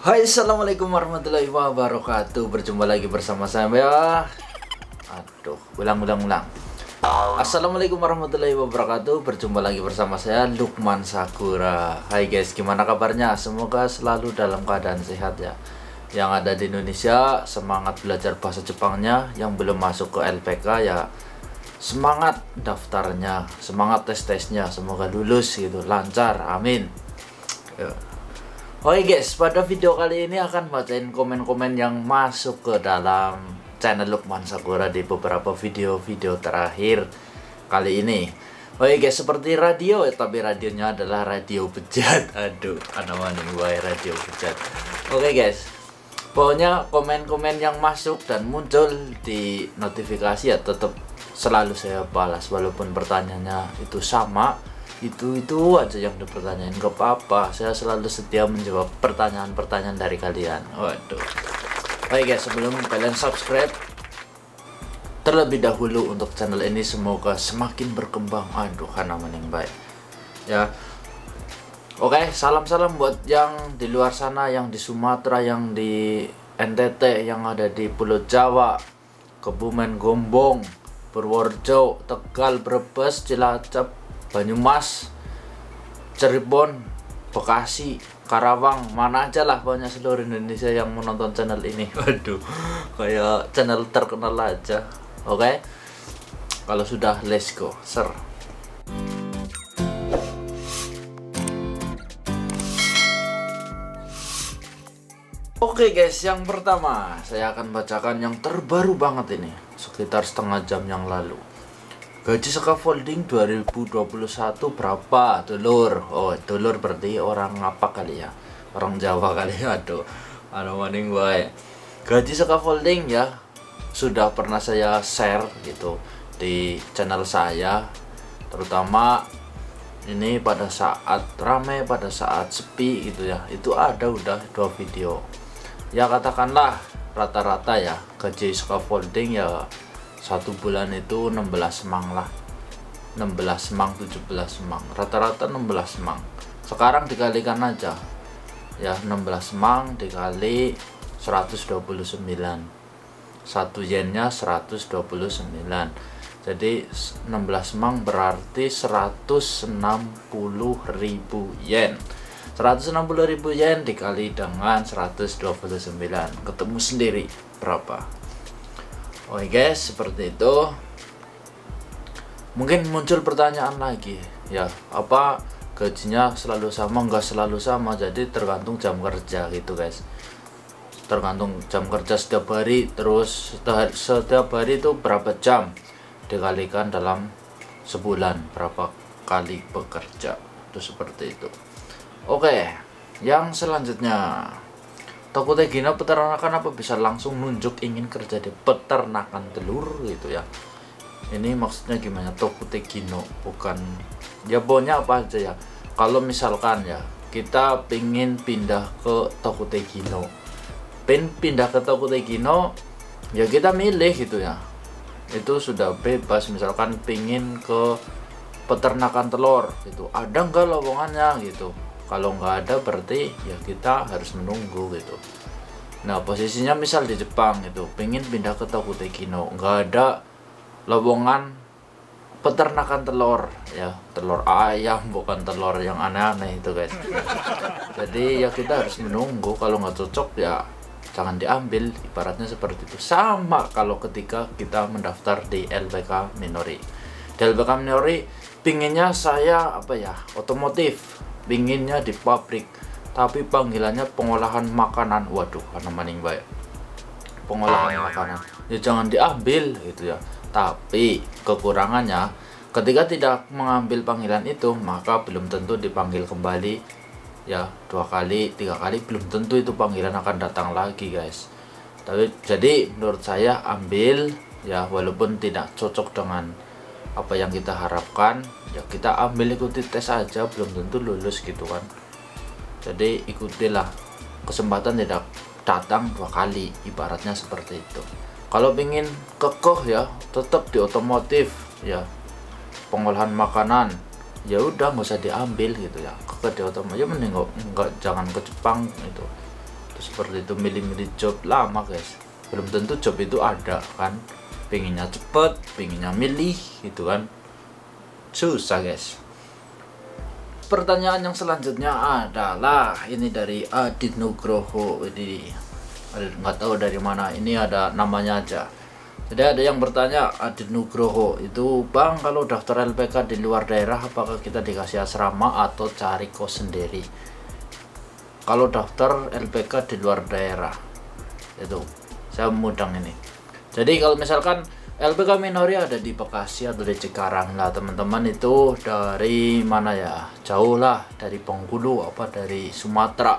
Hai, assalamualaikum warahmatullahi wabarakatuh. Berjumpa lagi bersama saya ulang. Assalamualaikum warahmatullahi wabarakatuh. Berjumpa lagi bersama saya Lukman Sakura. Hai guys, gimana kabarnya? Semoga selalu dalam keadaan sehat ya. Yang ada di Indonesia semangat belajar bahasa Jepangnya. Yang belum masuk ke LPK ya semangat daftarnya, semangat tes-tesnya. Semoga lulus gitu, lancar, amin. Oke guys, pada video kali ini akan bacain komen-komen yang masuk ke dalam channel Lukman Sakura di beberapa video-video terakhir kali ini. Oke guys, seperti radio, tapi radionya adalah radio bejat. Aduh, radio bejat. Oke guys, pokoknya komen-komen yang masuk dan muncul di notifikasi ya tetap selalu saya balas, walaupun pertanyaannya itu sama. Itu aja yang dipertanyain, gak apa-apa, saya selalu setia menjawab pertanyaan-pertanyaan dari kalian. Waduh. Oke guys, sebelum kalian subscribe terlebih dahulu untuk channel ini, semoga semakin berkembang. Aduh, karena yang baik ya. Oke, salam-salam buat yang di luar sana, yang di Sumatera, yang di NTT, yang ada di Pulau Jawa, Kebumen, Gombong, Purworejo, Tegal, Brebes, Cilacap, Banyumas, Cirebon, Bekasi, Karawang, mana aja lah, pokoknya seluruh Indonesia yang menonton channel ini. Waduh, kayak channel terkenal aja. Oke, kalau sudah, let's go, sir. Oke guys, yang pertama saya akan bacakan yang terbaru banget ini, sekitar setengah jam yang lalu. Gaji scaffolding 2021 berapa, dulur? Oh, dulur berarti orang apa kali ya? Orang Jawa kali ya. Aduh, maning bae. Gaji scaffolding ya sudah pernah saya share gitu di channel saya, terutama ini pada saat rame, pada saat sepi gitu ya. Itu ada udah 2 video. Ya katakanlah rata-rata ya gaji scaffolding ya 1 bulan itu 16 semang lah, 16 semang, 17 semang, rata-rata 16 semang. Sekarang dikalikan aja ya, 16 semang dikali 129, 1 yennya 129, jadi 16 semang berarti 160.000 yen. 160.000 yen dikali dengan 129, ketemu sendiri berapa. Oke guys, seperti itu. Mungkin muncul pertanyaan lagi ya, apa gajinya selalu sama? Enggak selalu sama, jadi tergantung jam kerja gitu guys. Tergantung jam kerja setiap hari, terus setiap hari itu berapa jam dikalikan dalam sebulan berapa kali bekerja, itu seperti itu. Oke, yang selanjutnya, Tokutegino peternakan apa bisa langsung nunjuk ingin kerja di peternakan telur gitu ya. Ini maksudnya gimana? Tokutegino bukan ya, pokoknya apa aja ya. Kalau misalkan ya kita pingin pindah ke Tokutegino, pindah ke Tokutegino ya kita milih gitu ya, itu sudah bebas. Misalkan pingin ke peternakan telur gitu, ada nggak lowongannya gitu. Kalau nggak ada berarti ya kita harus menunggu gitu. Nah posisinya misal di Jepang itu pengen pindah ke Tokutegino, nggak ada lowongan peternakan telur ya, telur ayam, bukan telur yang aneh-aneh itu guys. Jadi ya kita harus menunggu, kalau nggak cocok ya jangan diambil, ibaratnya seperti itu. Sama kalau ketika kita mendaftar di LPK Minori. Di LPK Minori pinginnya saya apa ya, otomotif, pinginnya di pabrik, tapi panggilannya pengolahan makanan. Waduh, karena maning baik, pengolahan makanan ya jangan diambil gitu ya. Tapi kekurangannya ketika tidak mengambil panggilan itu, maka belum tentu dipanggil kembali ya, 2 kali 3 kali belum tentu itu panggilan akan datang lagi guys. Tapi jadi menurut saya ambil ya, walaupun tidak cocok dengan apa yang kita harapkan ya, kita ambil, ikuti tes aja, belum tentu lulus gitu kan. Jadi ikutilah, kesempatan tidak datang 2 kali, ibaratnya seperti itu. Kalau ingin kekeh ya tetap di otomotif ya, pengolahan makanan ya udah nggak usah diambil gitu ya, kekeh di otomotif ya, mending nggak jangan ke Jepang itu. Terus seperti itu, milih-milih job lama guys, belum tentu job itu ada kan, pengennya cepet, pengennya milih gitu kan, susah guys. Pertanyaan yang selanjutnya adalah ini dari Adit Nugroho. Ini nggak tahu dari mana, ini ada namanya aja. Jadi ada yang bertanya, Adit Nugroho itu, Bang, kalau daftar LPK di luar daerah apakah kita dikasih asrama atau cari kos sendiri? Kalau daftar LPK di luar daerah itu saya mudang ini. Jadi kalau misalkan LPK Minori ada di Bekasi atau di Cikarang lah teman-teman, itu dari mana ya, jauh lah, dari Bengkulu apa dari Sumatera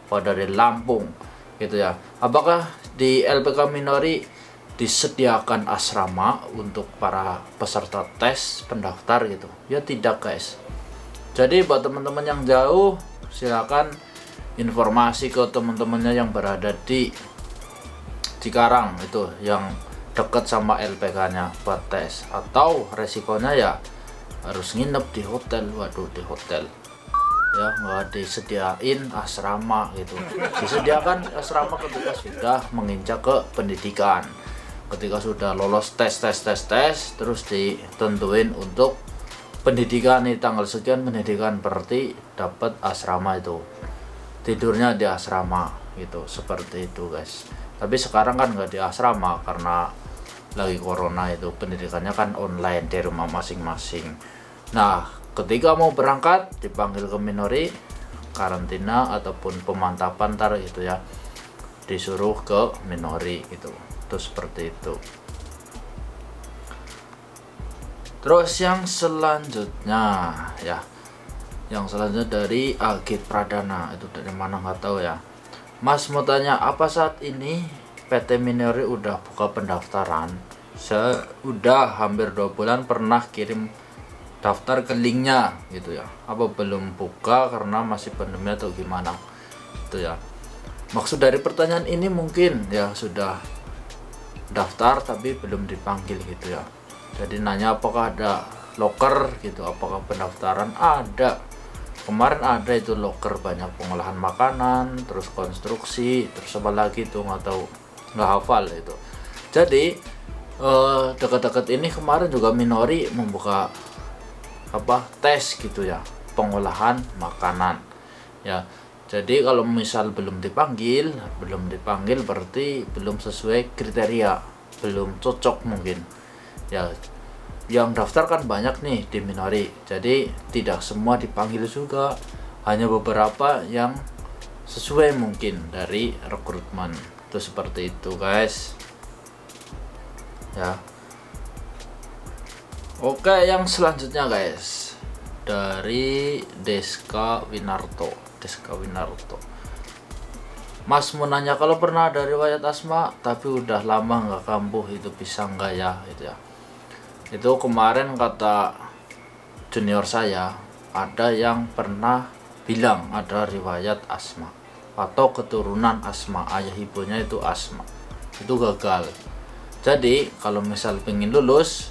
apa dari Lampung gitu ya. Apakah di LPK Minori disediakan asrama untuk para peserta tes pendaftar gitu? Ya tidak guys. Jadi buat teman-teman yang jauh, silakan informasi ke teman-temannya yang berada di Cikarang itu, yang dekat sama LPK-nya buat tes, atau resikonya ya harus nginep di hotel. Waduh, di hotel ya nggak disediain asrama gitu. Disediakan asrama ketika sudah menginjak ke pendidikan, ketika sudah lolos tes terus ditentuin untuk pendidikan nih, tanggal sekian pendidikan, berarti dapat asrama itu, tidurnya di asrama gitu, seperti itu guys. Tapi sekarang kan nggak di asrama karena lagi corona, itu pendidikannya kan online di rumah masing-masing. Nah, ketika mau berangkat dipanggil ke Minori, karantina ataupun pemantapan ntar gitu ya, disuruh ke Minori gitu. Terus seperti itu. Terus yang selanjutnya ya, yang selanjutnya dari Agit Pradana, itu dari mana nggak tahu ya. Mas mau tanya, apa saat ini PT Minori udah buka pendaftaran? Saya udah hampir 2 bulan pernah kirim daftar ke linknya gitu ya. Apa belum buka karena masih pandemi atau gimana itu ya. Maksud dari pertanyaan ini mungkin ya sudah daftar tapi belum dipanggil gitu ya. Jadi nanya apakah ada loker gitu, apakah pendaftaran ada. Kemarin ada itu loker, banyak pengolahan makanan, terus konstruksi, terus apa lagi tuh nggak tahu, nggak hafal itu. Jadi dekat-dekat ini kemarin juga Minori membuka apa tes gitu ya, pengolahan makanan ya. Jadi kalau misal belum dipanggil berarti belum sesuai kriteria, belum cocok mungkin ya. Yang daftar kan banyak nih di Minori, jadi tidak semua dipanggil juga, hanya beberapa yang sesuai mungkin dari rekrutmen itu, seperti itu guys ya. Oke, yang selanjutnya guys dari Deska Winarto. Mas mau nanya, kalau pernah ada riwayat asma tapi udah lama nggak kambuh, itu bisa nggak ya gitu ya. Itu kemarin kata junior saya, ada yang pernah bilang ada riwayat asma atau keturunan asma, ayah ibunya itu asma, itu gagal. Jadi kalau misal pengen lulus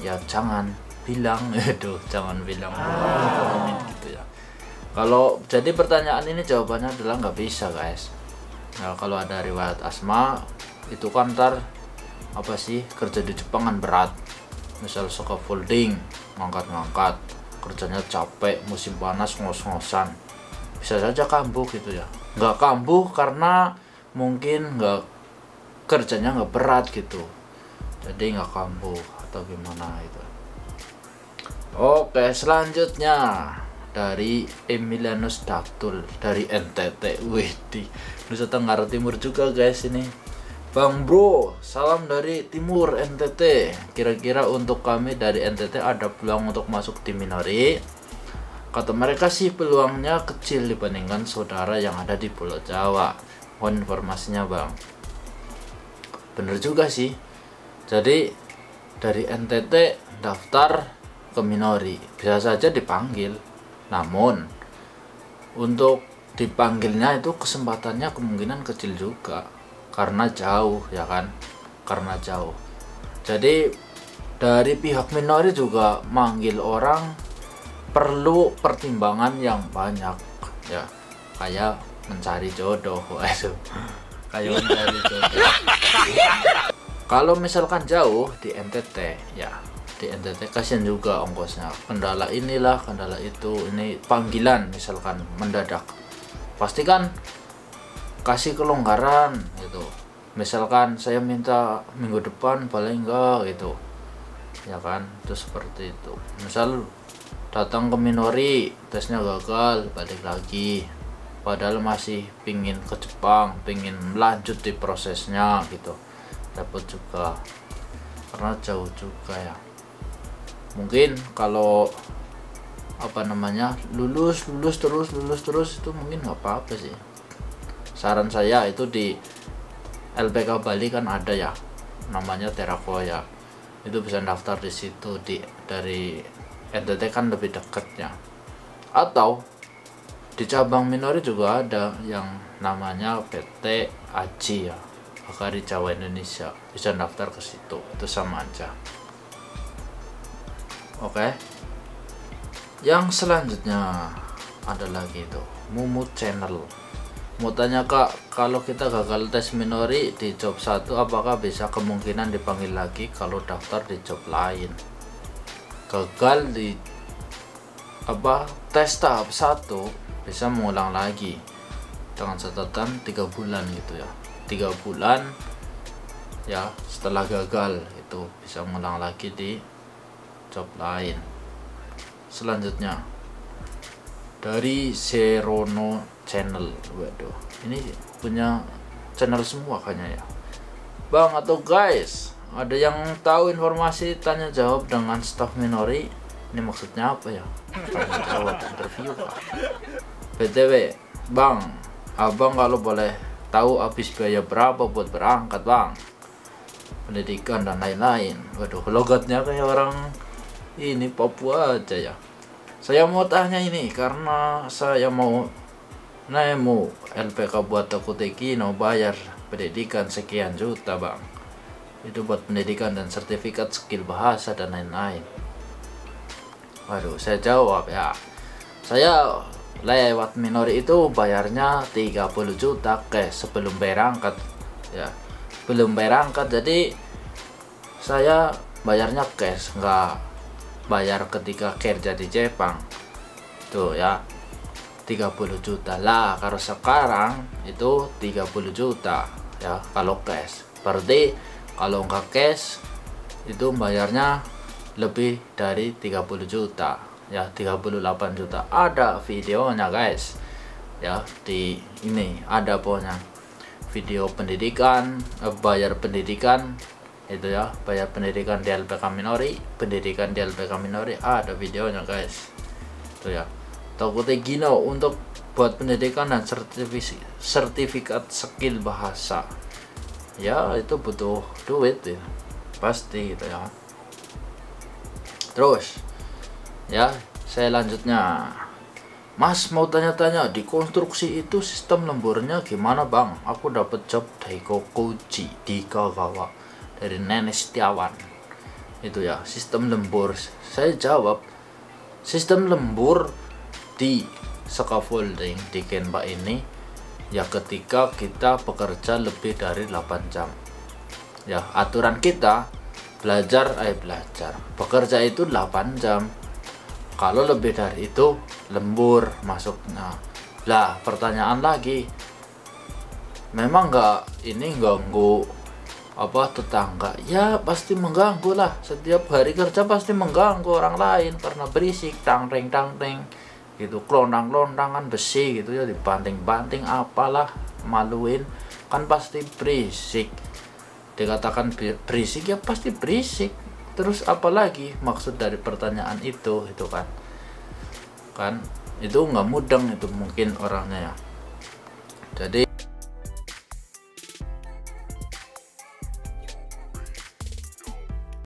ya jangan bilang itu, jangan bilang gitu ya. Kalau jadi pertanyaan ini jawabannya adalah nggak bisa guys. Nah, kalau ada riwayat asma itu kan ntar apa sih, kerja di Jepang kan berat, misal scaffolding, ngangkat-ngangkat, kerjanya capek, musim panas ngos-ngosan, bisa saja kambuh gitu ya. Nggak kambuh karena mungkin nggak, kerjanya nggak berat gitu, jadi nggak kambuh atau gimana itu. Oke, selanjutnya dari Emilianus Datul dari NTT. Widih, Nusa Tenggara Timur juga guys ini. Bang bro, salam dari Timur NTT. Kira-kira untuk kami dari NTT ada peluang untuk masuk tim Minori? Kata mereka sih peluangnya kecil dibandingkan saudara yang ada di Pulau Jawa. Mohon informasinya bang. Bener juga sih. Jadi dari NTT daftar ke Minori bisa saja dipanggil. Namun untuk dipanggilnya itu kesempatannya kemungkinan kecil juga, karena jauh ya kan, karena jauh. Jadi dari pihak Minori juga manggil orang perlu pertimbangan yang banyak ya, kayak mencari jodoh. Waduh, kayak mencari jodoh. Kalau misalkan jauh di NTT ya, di NTT kasihan juga ongkosnya, kendala inilah kendala itu, ini panggilan misalkan mendadak, pasti kan kasih kelonggaran gitu. Misalkan saya minta minggu depan paling enggak gitu ya kan, itu seperti itu. Misal datang ke Minori, tesnya gagal, balik lagi, padahal masih pingin ke Jepang, pingin lanjut di prosesnya gitu, dapat juga karena jauh juga ya. Mungkin kalau apa namanya lulus terus itu mungkin nggak apa-apa sih. Saran saya itu di LPK Bali kan ada ya namanya Terakoya, itu bisa daftar di situ, dari NTT kan lebih dekatnya. Atau di cabang Minori juga ada yang namanya PT AJI ya, Akari Jawa Indonesia, bisa daftar ke situ, itu sama aja. Oke. Yang selanjutnya ada lagi itu Mumut Channel. Mau tanya Kak, kalau kita gagal tes Minori di job 1, apakah bisa kemungkinan dipanggil lagi kalau daftar di job lain? Gagal di tes tahap 1 bisa mengulang lagi dengan catatan 3 bulan gitu ya. 3 bulan ya setelah gagal itu bisa mengulang lagi di job lain. Selanjutnya dari Serono Channel. Waduh, ini punya channel semua kayaknya ya. Bang atau guys, ada yang tahu informasi tanya jawab dengan staff Minori? Ini maksudnya apa ya? Tanya jawab interview Pak. BTW Bang, abang kalau boleh tahu habis biaya berapa buat berangkat Bang, pendidikan dan lain-lain? Waduh, logatnya kayak orang ini Papua aja ya. Saya mau tanya ini karena saya mau nemu LPK buat Tokuteki, no bayar pendidikan sekian juta Bang. Itu buat pendidikan dan sertifikat skill bahasa dan lain-lain. Waduh, saya jawab ya. Saya lewat Minori itu bayarnya 30 juta cash sebelum berangkat ya. Belum berangkat, jadi saya bayarnya cash, nggak bayar ketika kerja di Jepang. Tuh ya, 30 juta lah. Kalau sekarang itu 30 juta ya kalau cash. Berarti kalau nggak cash itu bayarnya lebih dari 30 juta ya, 38 juta. Ada videonya guys ya, di ini ada pokoknya video pendidikan, bayar pendidikan itu ya, bayar pendidikan di LPK Minori, pendidikan di LPK Minori, ada videonya guys. Itu ya, Tokuteki no untuk buat pendidikan dan sertifikat skill bahasa ya, itu butuh duit ya pasti gitu ya. Terus ya, saya lanjutnya, Mas mau tanya-tanya, di konstruksi itu sistem lemburnya gimana Bang? Aku dapat job Daikokuji di Kagawa dari Nenek Setiawan. Itu ya, sistem lembur. Saya jawab, sistem lembur di scaffolding di Genba ini ya ketika kita bekerja lebih dari 8 jam ya. Aturan kita bekerja itu 8 jam. Kalau lebih dari itu lembur masuknya. Lah pertanyaan lagi, memang nggak ini ganggu tetangga? Ya pasti mengganggu lah, setiap hari kerja pasti mengganggu orang lain karena berisik, tang-teng gitu, kelondang-kelondangan besi gitu ya, dibanting-banting apalah, maluin kan pasti berisik. Dikatakan berisik ya pasti berisik. Terus apalagi maksud dari pertanyaan itu kan itu nggak mudeng itu mungkin orangnya ya. Jadi